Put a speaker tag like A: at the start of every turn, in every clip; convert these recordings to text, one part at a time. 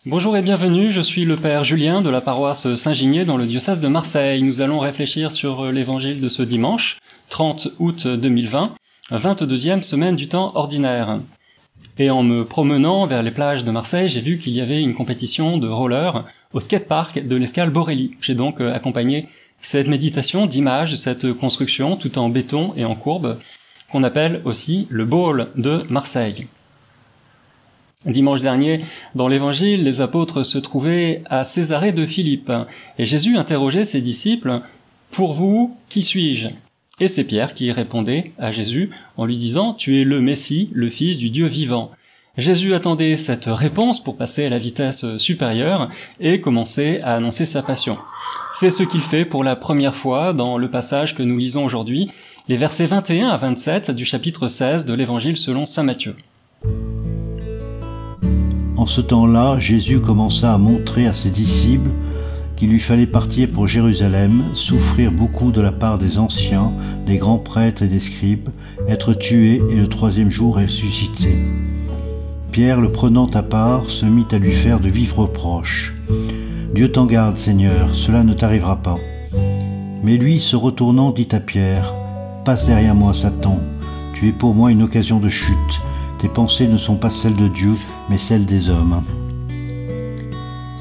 A: Bonjour et bienvenue, je suis le Père Julien de la paroisse Saint-Ginier dans le diocèse de Marseille. Nous allons réfléchir sur l'évangile de ce dimanche, 30 août 2020, 22e semaine du temps ordinaire. Et en me promenant vers les plages de Marseille, j'ai vu qu'il y avait une compétition de roller au skatepark de l'Escale Borelli. J'ai donc accompagné cette méditation d'images de cette construction tout en béton et en courbe, qu'on appelle aussi le Bowl de Marseille. Dimanche dernier, dans l'Évangile, les apôtres se trouvaient à Césarée de Philippe, et Jésus interrogeait ses disciples « Pour vous, qui suis-je » Et c'est Pierre qui répondait à Jésus en lui disant « Tu es le Messie, le Fils du Dieu vivant ». Jésus attendait cette réponse pour passer à la vitesse supérieure et commencer à annoncer sa passion. C'est ce qu'il fait pour la première fois dans le passage que nous lisons aujourd'hui, les versets 21 à 27 du chapitre 16 de l'Évangile selon saint Matthieu.
B: En ce temps-là, Jésus commença à montrer à ses disciples qu'il lui fallait partir pour Jérusalem, souffrir beaucoup de la part des anciens, des grands prêtres et des scribes, être tué et le troisième jour ressuscité. Pierre, le prenant à part, se mit à lui faire de vifs reproches. « Dieu t'en garde, Seigneur, cela ne t'arrivera pas. » Mais lui, se retournant, dit à Pierre, « Passe derrière moi, Satan, tu es pour moi une occasion de chute. Tes pensées ne sont pas celles de Dieu, mais celles des hommes. »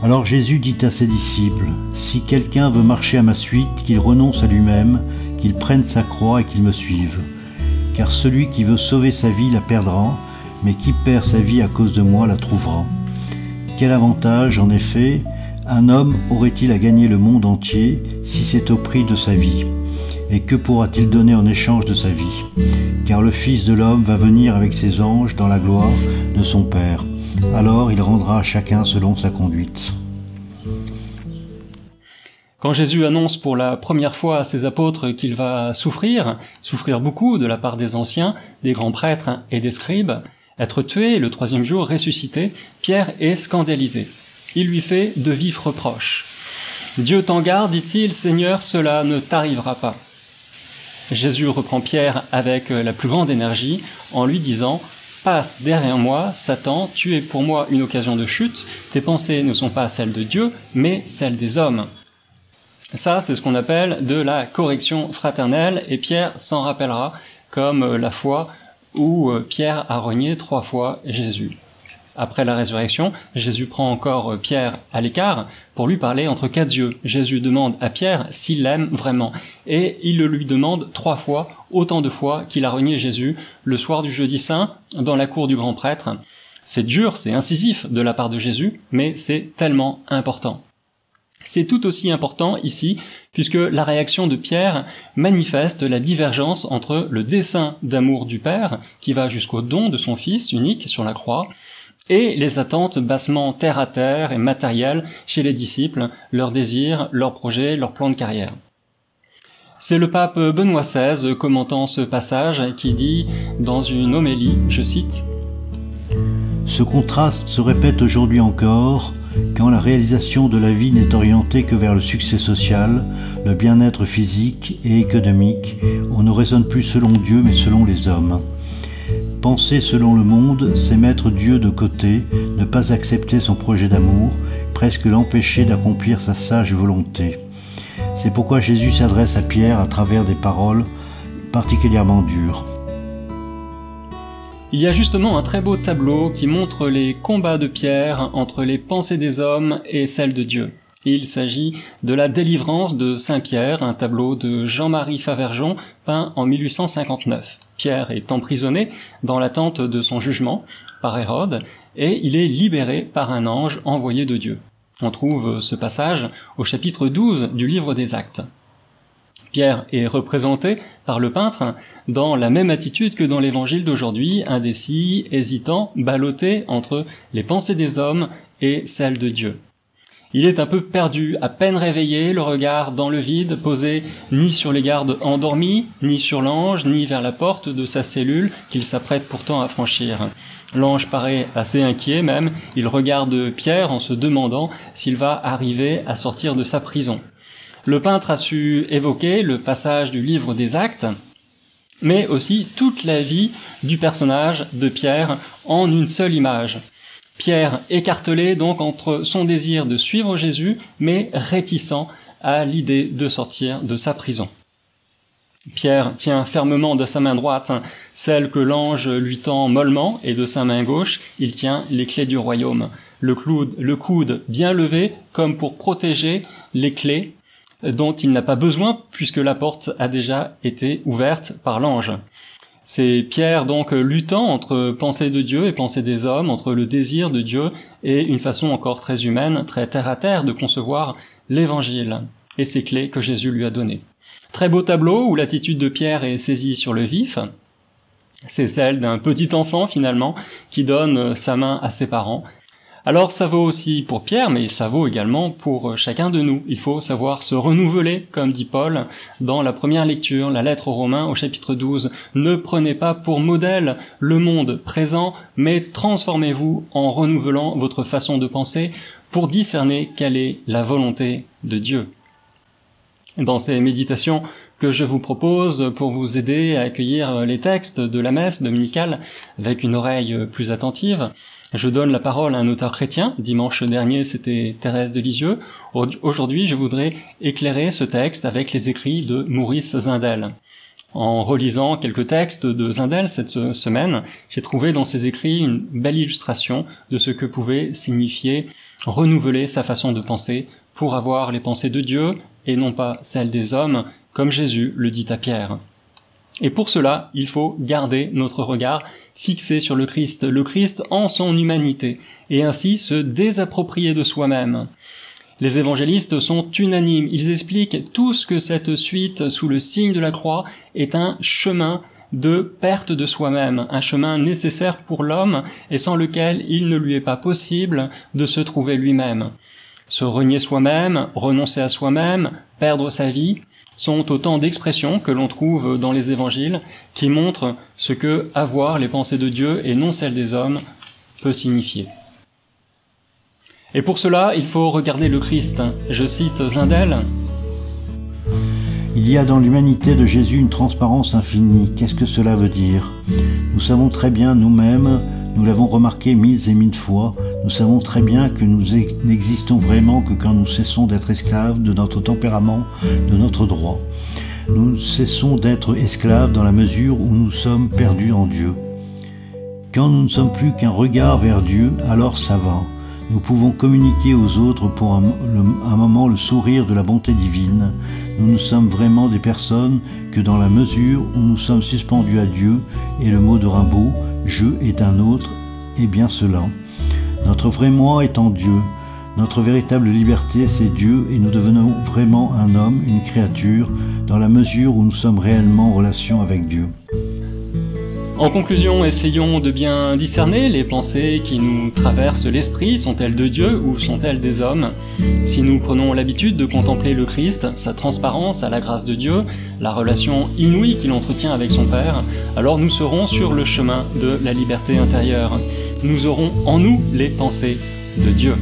B: Alors Jésus dit à ses disciples, « Si quelqu'un veut marcher à ma suite, qu'il renonce à lui-même, qu'il prenne sa croix et qu'il me suive. Car celui qui veut sauver sa vie la perdra, mais qui perd sa vie à cause de moi la trouvera. Quel avantage, en effet, un homme aurait-il à gagner le monde entier si c'est au prix de sa vie ? Et que pourra-t-il donner en échange de sa vie ? Car le Fils de l'homme va venir avec ses anges dans la gloire de son Père. Alors il rendra à chacun selon sa conduite. »
A: Quand Jésus annonce pour la première fois à ses apôtres qu'il va souffrir beaucoup de la part des anciens, des grands prêtres et des scribes, être tué et le troisième jour ressuscité, Pierre est scandalisé. Il lui fait de vifs reproches. « Dieu t'en garde, dit-il, Seigneur, cela ne t'arrivera pas. » Jésus reprend Pierre avec la plus grande énergie en lui disant « Passe derrière moi, Satan, tu es pour moi une occasion de chute, tes pensées ne sont pas celles de Dieu, mais celles des hommes. » Ça, c'est ce qu'on appelle de la correction fraternelle, et Pierre s'en rappellera comme la fois où Pierre a renié 3 fois Jésus. Après la résurrection, Jésus prend encore Pierre à l'écart pour lui parler entre 4 yeux. Jésus demande à Pierre s'il l'aime vraiment. Et il le lui demande 3 fois, autant de fois qu'il a renié Jésus le soir du jeudi saint, dans la cour du grand prêtre. C'est dur, c'est incisif de la part de Jésus, mais c'est tellement important. C'est tout aussi important ici, puisque la réaction de Pierre manifeste la divergence entre le dessein d'amour du Père, qui va jusqu'au don de son Fils unique sur la croix, et les attentes bassement terre-à-terre et matérielles chez les disciples, leurs désirs, leurs projets, leurs plans de carrière. C'est le pape Benoît XVI, commentant ce passage, qui dit dans une homélie, je cite, «
B: Ce contraste se répète aujourd'hui encore, quand la réalisation de la vie n'est orientée que vers le succès social, le bien-être physique et économique, on ne raisonne plus selon Dieu mais selon les hommes. Penser selon le monde, c'est mettre Dieu de côté, ne pas accepter son projet d'amour, presque l'empêcher d'accomplir sa sage volonté. C'est pourquoi Jésus s'adresse à Pierre à travers des paroles particulièrement dures. »
A: Il y a justement un très beau tableau qui montre les combats de Pierre entre les pensées des hommes et celles de Dieu. Il s'agit de la délivrance de Saint Pierre, un tableau de Jean-Marie Favergeon peint en 1859. Pierre est emprisonné dans l'attente de son jugement par Hérode et il est libéré par un ange envoyé de Dieu. On trouve ce passage au chapitre 12 du livre des Actes. Pierre est représenté par le peintre dans la même attitude que dans l'évangile d'aujourd'hui, indécis, hésitant, ballotté entre les pensées des hommes et celles de Dieu. Il est un peu perdu, à peine réveillé, le regard dans le vide, posé ni sur les gardes endormis, ni sur l'ange, ni vers la porte de sa cellule qu'il s'apprête pourtant à franchir. L'ange paraît assez inquiet même, il regarde Pierre en se demandant s'il va arriver à sortir de sa prison. Le peintre a su évoquer le passage du livre des Actes, mais aussi toute la vie du personnage de Pierre en une seule image. Pierre écartelé donc entre son désir de suivre Jésus, mais réticent à l'idée de sortir de sa prison. Pierre tient fermement de sa main droite celle que l'ange lui tend mollement, et de sa main gauche, il tient les clés du royaume. Le coude bien levé, comme pour protéger les clés dont il n'a pas besoin, puisque la porte a déjà été ouverte par l'ange. C'est Pierre donc luttant entre pensée de Dieu et pensée des hommes, entre le désir de Dieu et une façon encore très humaine, très terre-à-terre de concevoir l'évangile et ces clés que Jésus lui a données. Très beau tableau où l'attitude de Pierre est saisie sur le vif. C'est celle d'un petit enfant finalement qui donne sa main à ses parents. Alors ça vaut aussi pour Pierre, mais ça vaut également pour chacun de nous. Il faut savoir se renouveler, comme dit Paul dans la première lecture, la lettre aux Romains au chapitre 12. Ne prenez pas pour modèle le monde présent, mais transformez-vous en renouvelant votre façon de penser pour discerner quelle est la volonté de Dieu. Dans ces méditations que je vous propose pour vous aider à accueillir les textes de la messe dominicale avec une oreille plus attentive, je donne la parole à un auteur chrétien. Dimanche dernier, c'était Thérèse de Lisieux. Aujourd'hui, je voudrais éclairer ce texte avec les écrits de Maurice Zindel. En relisant quelques textes de Zindel cette semaine, j'ai trouvé dans ses écrits une belle illustration de ce que pouvait signifier renouveler sa façon de penser pour avoir les pensées de Dieu et non pas celles des hommes, comme Jésus le dit à Pierre. Et pour cela, il faut garder notre regard fixé sur le Christ en son humanité, et ainsi se désapproprier de soi-même. Les évangélistes sont unanimes, ils expliquent tous que cette suite sous le signe de la croix est un chemin de perte de soi-même, un chemin nécessaire pour l'homme et sans lequel il ne lui est pas possible de se trouver lui-même. Se renier soi-même, renoncer à soi-même, perdre sa vie, sont autant d'expressions que l'on trouve dans les évangiles qui montrent ce que avoir les pensées de Dieu et non celles des hommes peut signifier. Et pour cela, il faut regarder le Christ. Je cite Zindel.
B: Il y a dans l'humanité de Jésus une transparence infinie. Qu'est-ce que cela veut dire? Nous savons très bien nous-mêmes, nous l'avons remarqué mille et mille fois, nous savons très bien que nous n'existons vraiment que quand nous cessons d'être esclaves de notre tempérament, de notre droit. Nous cessons d'être esclaves dans la mesure où nous sommes perdus en Dieu. Quand nous ne sommes plus qu'un regard vers Dieu, alors ça va. Nous pouvons communiquer aux autres pour un moment le sourire de la bonté divine. Nous ne sommes vraiment des personnes que dans la mesure où nous sommes suspendus à Dieu, et le mot de Rimbaud, « je est un autre », est bien cela. Notre vrai moi est en Dieu. Notre véritable liberté, c'est Dieu, et nous devenons vraiment un homme, une créature, dans la mesure où nous sommes réellement en relation avec Dieu.
A: En conclusion, essayons de bien discerner les pensées qui nous traversent l'esprit. Sont-elles de Dieu ou sont-elles des hommes? Si nous prenons l'habitude de contempler le Christ, sa transparence à la grâce de Dieu, la relation inouïe qu'il entretient avec son Père, alors nous serons sur le chemin de la liberté intérieure. Nous aurons en nous les pensées de Dieu.